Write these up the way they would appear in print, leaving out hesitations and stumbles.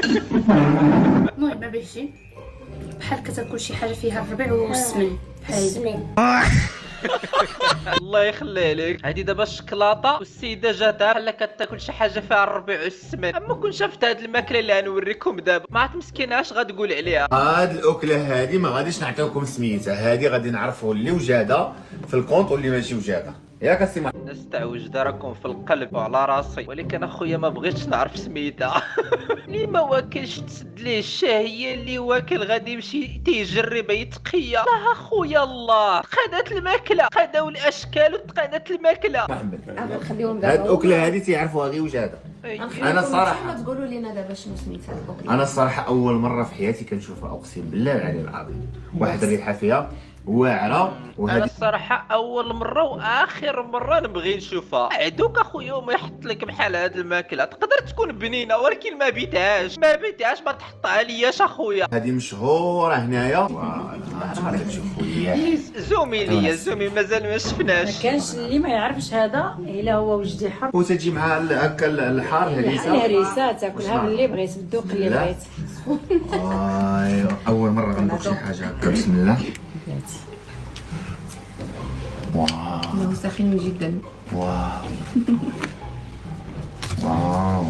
المهم ما بيه شي بحال كتاكل شي حاجه فيها الربيع والسمن بحال الله يخلي لك، هادي دابا الشكلاطه والسيده جاتها بحال كتاكل شي حاجه فيها الربيع والسمن. اما كون شفت هاد الماكله اللي غنوريكم دابا ما عرفت مسكينه اش غتقول عليها. هاد الاكله هادي ما غاديش نعطيوكم سميتها، هادي غادي نعرفوا اللي وجاده في الكونط واللي ماشي وجاده، ياك السي محمد؟ الناس تاع وجده راكم في القلب وعلى راسي، ولكن اخويا ما بغيتش نعرف سميتها. اللي ما واكلش تسد ليه الشهيه، اللي واكل غادي يمشي تيجرب يتقيا. لا اخويا الله، تقادات الماكله، تقاداو الاشكال وتقادات الماكله. محمد نخليهم هاد دابا الاكله هادي تيعرفوها غير وجاده. انا الصراحه ما تقولوا لينا دابا شنو سميت هاد الاكله. انا الصراحه اول مره في حياتي كنشوفها، اقسم بالله العلي العظيم. واحد الريحه فيها واعره، انا وهذه الصراحه اول مره واخر مره نبغي نشوفها. عدوك اخويا وما يحط لك بحال هاد الماكله، تقدر تكون بنينه ولكن ما بيتهاش ما تحطها لياش اخويا. هذه مشهوره هنايا. فوالا تشوفوا ليا زومي ليا زومي، مازال ما شفناش. كانش اللي ما يعرفش هذا الا هو وجدي حر. وتجي مع هكا الحار هريسه. الهريسه تاكلها من اللي بغيت بالذوق اللي لا. بغيت. اول مره غندوق شي حاجه هكا. بسم الله. واو انه سخين جدا. واو واو.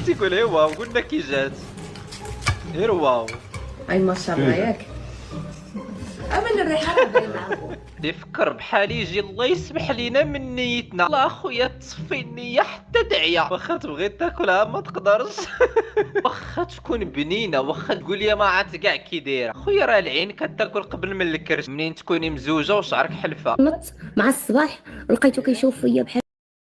تيقول ايه واو، قلنا كي جات غير واو. اي ما شاء الله ياك. امن الريحه راه باينه. يفكر بحال يجي الله يسمح لينا من نيتنا. الله اخويا تصفي النيه حتى تعيا، واخا تبغي تاكلها ما تقدرش. واخا تكون بنينه، واخا تقول لي ما عرفت كاع كي دايره. خويا راه العين كتاكل قبل من الكرش، منين تكوني مزوجه وشعرك حلفه. نط مع الصباح لقيته كيشوف فيا بحال